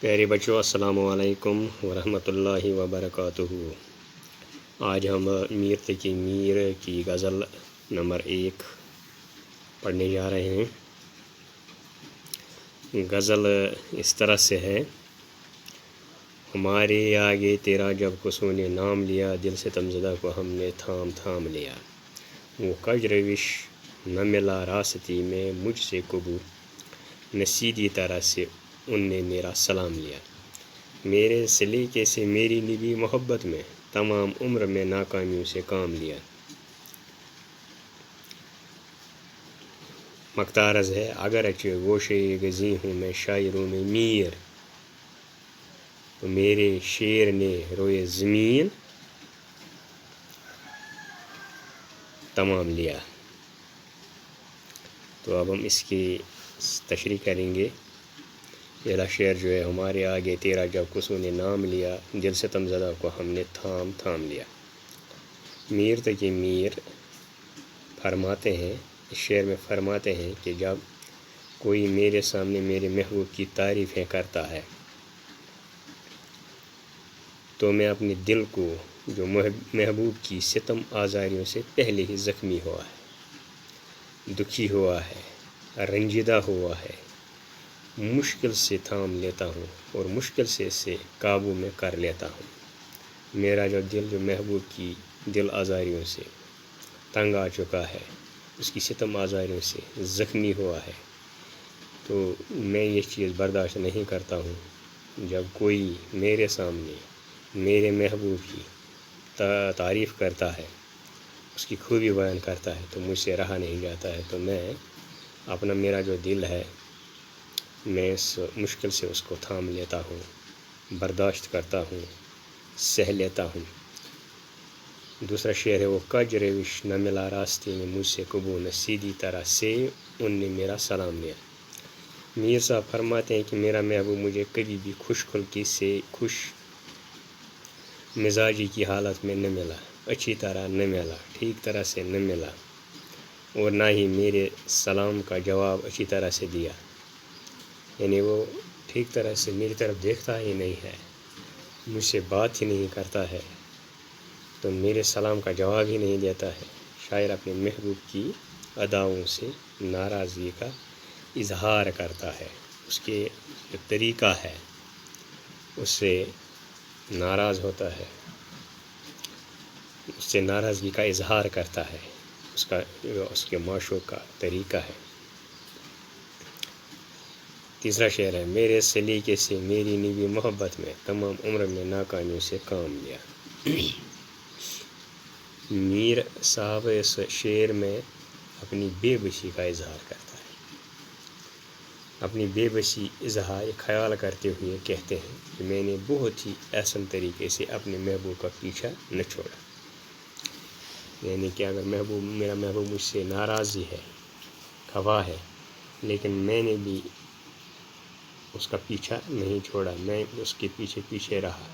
پیارے بچوں، السلام علیکم ورحمۃ اللہ وبرکاتہ۔ آج ہم میر تقی میر کی غزل نمبر 1 پڑھنے جا رہے ہیں۔ غزل اس طرح سے ہے: ہمارے آگے تیرا جب کسوں نے نام لیا، دل سے ستمزدہ کو ہم نے تھام تھام لیا۔ وہ کج روش نہ ملا راستی میں مجھ سے کبو، نہ سیدھی طرح سے ان نے میرا سلام لیا۔ میرے سلیقے سے میری نبی محبت میں، تمام عمر میں ناکامیوں سے کام لیا۔ مقطع عرض ہے: اگرچہ گوشے گزیں ہوں میں شاعروں میں میر، تو میرے شعر نے روئے زمین تمام لیا۔ تو اب ہم اس کی تشریح کریں گے۔ پہلا شعر جو ہے: ہمارے آگے تیرا جب کسوں نے نام لیا، دل ستمزدہ کو ہم نے تھام تھام لیا۔ میر تقی میر فرماتے ہیں، اس شعر میں فرماتے ہیں کہ جب کوئی میرے سامنے میرے محبوب کی تعریفیں کرتا ہے تو میں اپنے دل کو، جو محبوب کی ستم آزاریوں سے پہلے ہی زخمی ہوا ہے، دکھی ہوا ہے، رنجیدہ ہوا ہے، مشکل سے تھام لیتا ہوں اور مشکل سے اسے قابو میں کر لیتا ہوں۔ میرا جو دل، جو محبوب کی دل آزاریوں سے تنگ آ چکا ہے، اس کی ستم آزاریوں سے زخمی ہوا ہے، تو میں یہ چیز برداشت نہیں کرتا ہوں جب کوئی میرے سامنے میرے محبوب کی تعریف کرتا ہے، اس کی خوبی بیان کرتا ہے، تو مجھ سے رہا نہیں جاتا ہے۔ تو میں اپنا، میرا جو دل ہے، میں اس مشکل سے اس کو تھام لیتا ہوں، برداشت کرتا ہوں، سہ لیتا ہوں۔ دوسرا شعر ہے: وہ کج روش نہ ملا راستے میں مجھ سے کبو، نہ سیدھی طرح سے ان نے میرا سلام لیا۔ میر صاحب فرماتے ہیں کہ میرا محبوب مجھے کبھی بھی خوش خلقی سے، خوش مزاجی کی حالت میں نہ ملا، اچھی طرح نہ ملا، ٹھیک طرح سے نہ ملا، اور نہ ہی میرے سلام کا جواب اچھی طرح سے دیا۔ یعنی وہ ٹھیک طرح سے میری طرف دیکھتا ہی نہیں ہے، مجھ سے بات ہی نہیں کرتا ہے، تو میرے سلام کا جواب ہی نہیں دیتا ہے۔ شاعر اپنے محبوب کی اداؤں سے ناراضگی کا اظہار کرتا ہے، اس کے جو طریقہ ہے اس سے ناراض ہوتا ہے، اس سے ناراضگی کا اظہار کرتا ہے، اس کے معشوق کا طریقہ ہے۔ تیسرا شعر ہے: میرے سلیقے سے میری نبی محبت میں، تمام عمر میں ناکامیوں سے کام لیا۔ میر صاحب اس شعر میں اپنی بے بسی کا اظہار کرتا ہے، اپنی بے بسی اظہار خیال کرتے ہوئے کہتے ہیں کہ میں نے بہت ہی احسن طریقے سے اپنے محبوب کا پیچھا نہ چھوڑا۔ یعنی کہ اگر میرا محبوب مجھ سے ناراض ہے، خفا ہے، لیکن میں نے بھی اس کا پیچھا نہیں چھوڑا، میں اس کے پیچھے پیچھے رہا۔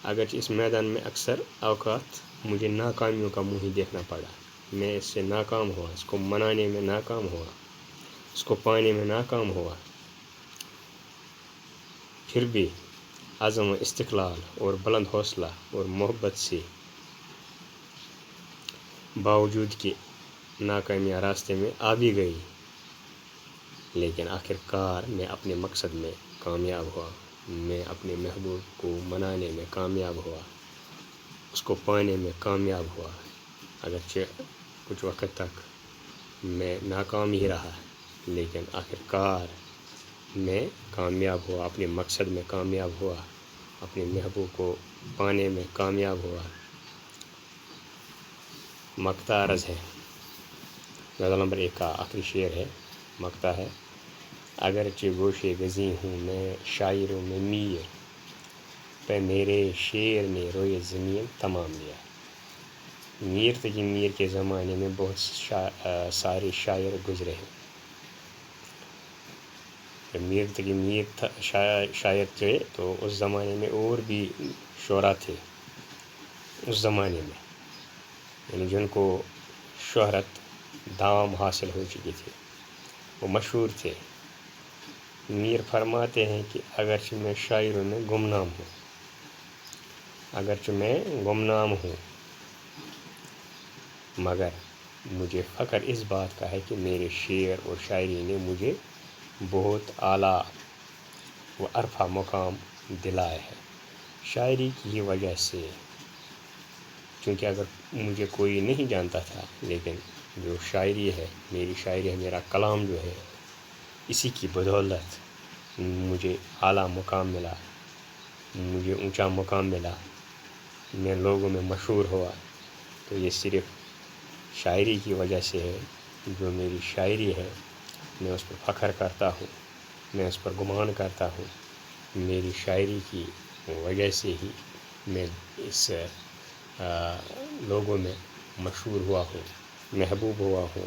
اگرچہ اس میدان میں اکثر اوقات مجھے ناکامیوں کا منہ ہی دیکھنا پڑا، میں اس سے ناکام ہوا، اس کو منانے میں ناکام ہوا، اس کو پانے میں ناکام ہوا، پھر بھی عزم و استقلال اور بلند حوصلہ اور محبت سے باوجود کہ ناکامیاں راستے میں آ بھی گئی، لیکن آخر کار میں اپنے مقصد میں کامیاب ہوا، میں اپنے محبوب کو منانے میں کامیاب ہوا، اس کو پانے میں کامیاب ہوا۔ اگرچہ کچھ وقت تک میں ناکام ہی رہا، لیکن آخر کار میں کامیاب ہوا، اپنے مقصد میں کامیاب ہوا، اپنے محبوب کو پانے میں کامیاب ہوا۔ مقطع عرض ہے، غزل نمبر 1 کا آخری شعر ہے، مقطع ہے: اگرچہ گوشے گزیں ہوں میں شاعروں میں میر، پہ میرے شعر نے روئے زمین تمام لیا۔ میر تقی میر کے زمانے میں بہت سارے شاعر گزرے ہیں۔ جب میر تقی میر شاعر تھے تو اس زمانے میں اور بھی شعراء تھے اس زمانے میں، یعنی جن کو شہرت، دام حاصل ہو چکی تھی، وہ مشہور تھے۔ میر فرماتے ہیں کہ اگرچہ میں شاعروں میں گمنام ہوں، اگرچہ میں گمنام ہوں، مگر مجھے فخر اس بات کا ہے کہ میرے شعر اور شاعری نے مجھے بہت اعلیٰ و عرفہ مقام دلایا ہے۔ شاعری کی ہی وجہ سے، چونکہ اگر مجھے کوئی نہیں جانتا تھا، لیکن جو شاعری ہے، میری شاعری ہے، میرا کلام جو ہے، اسی کی بدولت مجھے اعلیٰ مقام ملا، مجھے اونچا مقام ملا، میں لوگوں میں مشہور ہوا۔ تو یہ صرف شاعری کی وجہ سے ہے۔ جو میری شاعری ہے میں اس پر فخر کرتا ہوں، میں اس پر گمان کرتا ہوں۔ میری شاعری کی وجہ سے ہی میں اس لوگوں میں مشہور ہوا ہوں، محبوب ہوا ہوں۔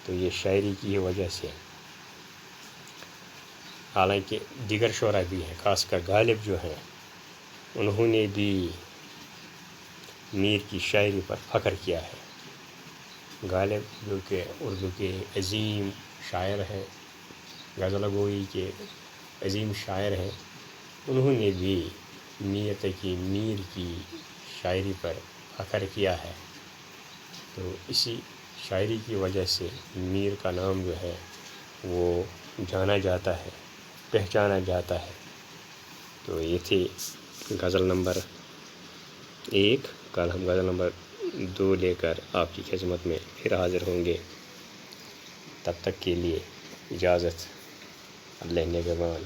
تو یہ شاعری کی ہی وجہ سے، حالانکہ دیگر شعراء بھی ہیں، خاص کر غالب جو ہیں، انہوں نے بھی میر کی شاعری پر فخر کیا ہے۔ غالب جو کہ اردو کے عظیم شاعر ہیں، غزل گوئی کے عظیم شاعر ہیں، انہوں نے بھی میر تقی میر کی شاعری پر فخر کیا ہے۔ تو اسی شاعری کی وجہ سے میر کا نام جو ہے وہ جانا جاتا ہے، پہچانا جاتا ہے۔ تو یہ تھی غزل نمبر 1۔ کل ہم غزل نمبر 2 لے کر آپ کی خدمت میں پھر حاضر ہوں گے۔ تب تک کے لیے اجازت، اللہ نگہبان۔